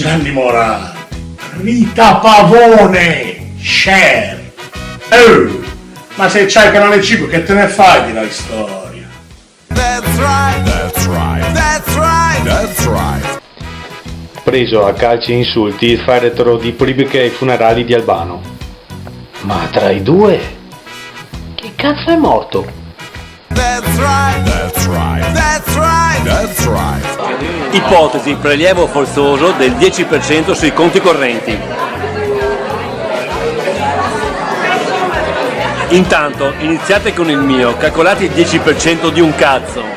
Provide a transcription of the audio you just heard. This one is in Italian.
Gianni Morandi, Rita Pavone, Cher. Oh, ma se c'hai il canale 5 che te ne fai di la storia? That's right, that's right, that's right, that's right. Preso a calci e insulti il feretro di Pribiche ai funerali di Albano. Ma tra i due, chi cazzo è morto? That's right, that's right, that's right, that's right. Ipotesi prelievo forzoso del 10% sui conti correnti. Intanto iniziate con il mio, calcolate il 10% di un cazzo.